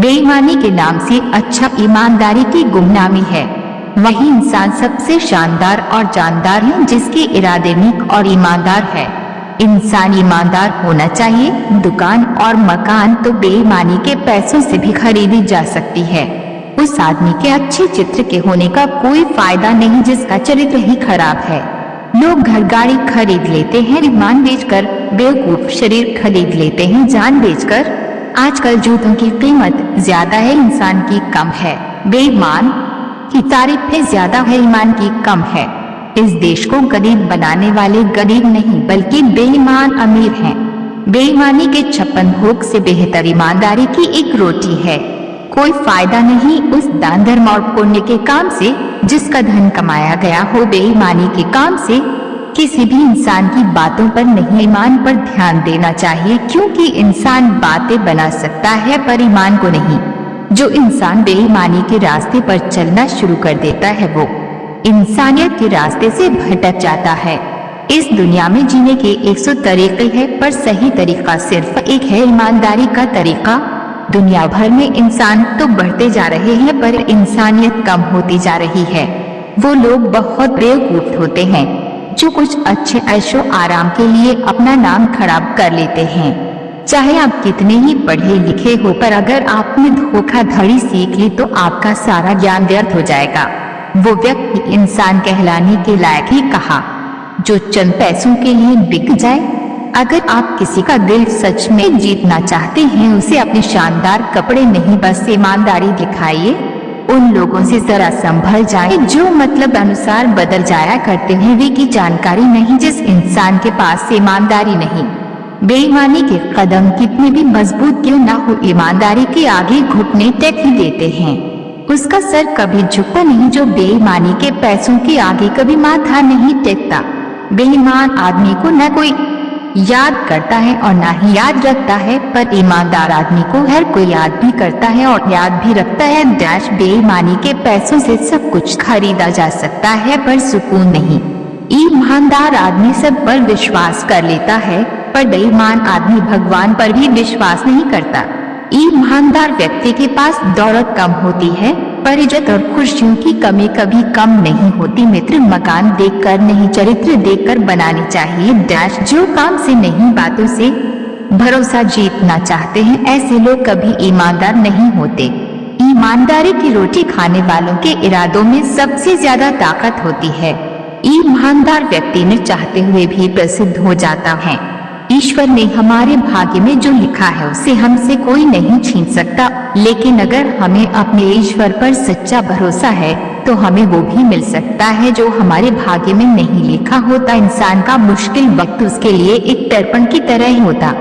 बेईमानी के नाम से अच्छा ईमानदारी की गुमनामी है। वही इंसान सबसे शानदार और जानदार है जिसके इरादे नेक और ईमानदार है। इंसान ईमानदार होना चाहिए। दुकान और मकान तो बेईमानी के पैसों से भी खरीदी जा सकती है। उस आदमी के अच्छे चित्र के होने का कोई फायदा नहीं जिसका चरित्र ही खराब है। लोग घर गाड़ी खरीद लेते हैं ईमान बेचकर, बेवकूफ शरीर खरीद लेते हैं जान बेचकर। आजकल जूतों की कीमत ज्यादा है, इंसान की कम है। बेईमान की तारीफें ज्यादा है, ईमान की कम है। इस देश को गरीब बनाने वाले गरीब नहीं बल्कि बेईमान अमीर हैं। बेईमानी के 56 भोग से बेहतर ईमानदारी की एक रोटी है। कोई फायदा नहीं उस दान धर्म और पुण्य के काम से जिसका धन कमाया गया हो। बेईमानी के काम से किसी भी इंसान की बातों पर नहीं, ईमान पर ध्यान देना चाहिए, क्योंकि इंसान बातें बना सकता है पर ईमान को नहीं। जो इंसान बेईमानी के रास्ते पर चलना शुरू कर देता है वो इंसानियत के रास्ते से भटक जाता है। इस दुनिया में जीने के 100 तरीके हैं पर सही तरीका सिर्फ एक है, ईमानदारी का तरीका। दुनिया भर में इंसान तो बढ़ते जा रहे हैं पर इंसानियत कम होती जा रही है। वो लोग बहुत बेवकूफ होते हैं जो कुछ अच्छे ऐशो आराम के लिए अपना नाम खराब कर लेते हैं। चाहे आप कितने ही पढ़े लिखे हो पर अगर आपने धोखाधड़ी सीख ली तो आपका सारा ज्ञान व्यर्थ हो जाएगा। वो व्यक्ति इंसान कहलाने के लायक ही कहा जो चंद पैसों के लिए बिक जाए। अगर आप किसी का दिल सच में जीतना चाहते हैं उसे अपने शानदार कपड़े नहीं बस ईमानदारी दिखाइए। उन लोगों से जरा संभल जाए जो मतलब अनुसार बदल जाया करते हैं, वे की जानकारी नहीं जिस इंसान के पास ईमानदारी नहीं। बेईमानी के कदम कितने भी मजबूत क्यों ना हो, ईमानदारी के आगे घुटने टेक ही देते हैं। उसका सर कभी झुकता नहीं जो बेईमानी के पैसों के आगे कभी माथा नहीं टेकता। बेईमान आदमी को न कोई याद करता है और ना ही याद रखता है, पर ईमानदार आदमी को हर कोई याद भी करता है और याद भी रखता है। डैश बेईमानी के पैसों से सब कुछ खरीदा जा सकता है पर सुकून नहीं। ईमानदार आदमी सब पर विश्वास कर लेता है पर बेईमान आदमी भगवान पर भी विश्वास नहीं करता। ईमानदार व्यक्ति के पास दौलत कम होती है पर इज्जत और खुशियों की कमी कभी कम नहीं होती। मित्र मकान देखकर नहीं चरित्र देखकर बनाने चाहिए। डैश जो काम से नहीं बातों से भरोसा जीतना चाहते हैं ऐसे लोग कभी ईमानदार नहीं होते। ईमानदारी की रोटी खाने वालों के इरादों में सबसे ज्यादा ताकत होती है। ईमानदार व्यक्ति न चाहते हुए भी प्रसिद्ध हो जाता है। ईश्वर ने हमारे भाग्य में जो लिखा है उसे हमसे कोई नहीं छीन सकता, लेकिन अगर हमें अपने ईश्वर पर सच्चा भरोसा है तो हमें वो भी मिल सकता है जो हमारे भाग्य में नहीं लिखा होता। इंसान का मुश्किल वक्त उसके लिए एक दर्पण की तरह ही होता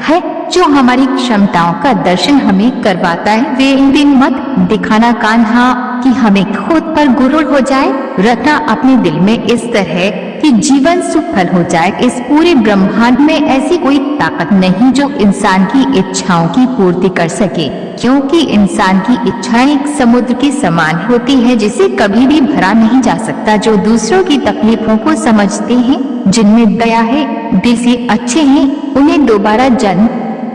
है जो हमारी क्षमताओं का दर्शन हमें करवाता है। वे दिन मत दिखाना कान्हा कि हमें खुद पर गुरूर हो जाए, रखना अपने दिल में इस तरह कि जीवन सफल हो जाए। इस पूरे ब्रह्मांड में ऐसी कोई ताकत नहीं जो इंसान की इच्छाओं की पूर्ति कर सके, क्योंकि इंसान की इच्छाएं एक समुद्र के समान होती है जिसे कभी भी भरा नहीं जा सकता। जो दूसरों की तकलीफों को समझते हैं, जिनमें दया है, दिल से अच्छे हैं, उन्हें दोबारा जन्म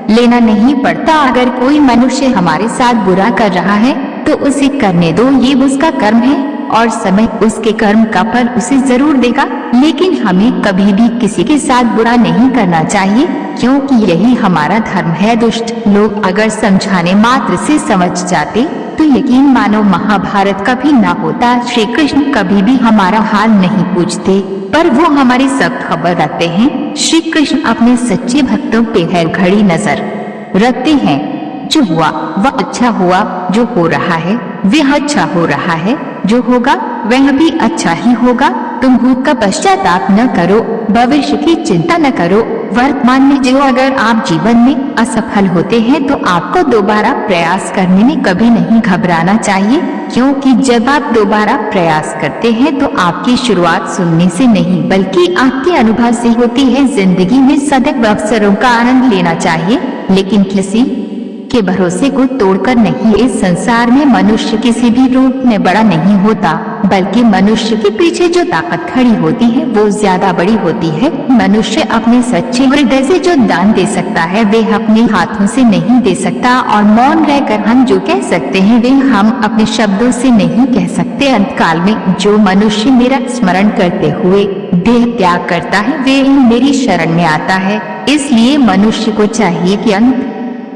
लेना नहीं पड़ता। अगर कोई मनुष्य हमारे साथ बुरा कर रहा है तो उसे करने दो, ये उसका कर्म है और समय उसके कर्म का फल उसे जरूर देगा। लेकिन हमें कभी भी किसी के साथ बुरा नहीं करना चाहिए, क्योंकि यही हमारा धर्म है। दुष्ट लोग अगर समझाने मात्र से समझ जाते तो यकीन मानो महाभारत कभी ना होता। श्री कृष्ण कभी भी हमारा हाल नहीं पूछते पर वो हमारी सब खबर रखते हैं। श्री कृष्ण अपने सच्चे भक्तों पे हर घड़ी नजर रखते हैं। जो हुआ वह अच्छा हुआ, जो हो रहा है वह अच्छा हो रहा है, जो होगा वह भी अच्छा ही होगा। तुम भूत का पश्चाताप न करो, भविष्य की चिंता न करो, वर्तमान में जो। अगर आप जीवन में असफल होते हैं तो आपको दोबारा प्रयास करने में कभी नहीं घबराना चाहिए, क्योंकि जब आप दोबारा प्रयास करते हैं तो आपकी शुरुआत सुनने से नहीं बल्कि आपके अनुभव से होती है। जिंदगी में सदैव अवसरों का आनंद लेना चाहिए, लेकिन किसी के भरोसे को तोड़कर नहीं। इस संसार में मनुष्य किसी भी रूप में बड़ा नहीं होता, बल्कि मनुष्य के पीछे जो ताकत खड़ी होती है वो ज्यादा बड़ी होती है। मनुष्य अपने सच्चे हृदय से जो दान दे सकता है वे अपने हाथों से नहीं दे सकता, और मौन रहकर हम जो कह सकते हैं वे हम अपने शब्दों से नहीं कह सकते। अंतकाल में जो मनुष्य मेरा स्मरण करते हुए देह त्याग करता है वे मेरी शरण में आता है। इसलिए मनुष्य को चाहिए कि अंत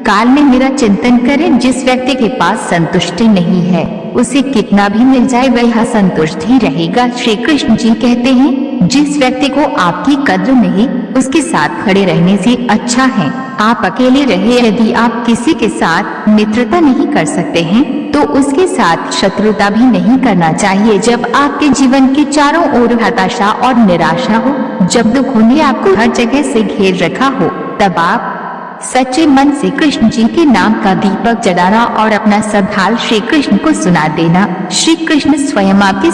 काल में मेरा चिंतन करें। जिस व्यक्ति के पास संतुष्टि नहीं है उसे कितना भी मिल जाए वह असंतुष्ट ही रहेगा। श्री कृष्ण जी कहते हैं, जिस व्यक्ति को आपकी कद्र नहीं उसके साथ खड़े रहने से अच्छा है आप अकेले रहे। यदि आप किसी के साथ मित्रता नहीं कर सकते हैं तो उसके साथ शत्रुता भी नहीं करना चाहिए। जब आपके जीवन के चारों ओर हताशा और निराशा हो, जब दुखों ने आपको हर जगह से घेर रखा हो, तब आप सच्चे मन से कृष्ण जी के नाम का दीपक जलाना और अपना सब हाल श्री कृष्ण को सुना देना। श्री कृष्ण स्वयं आपके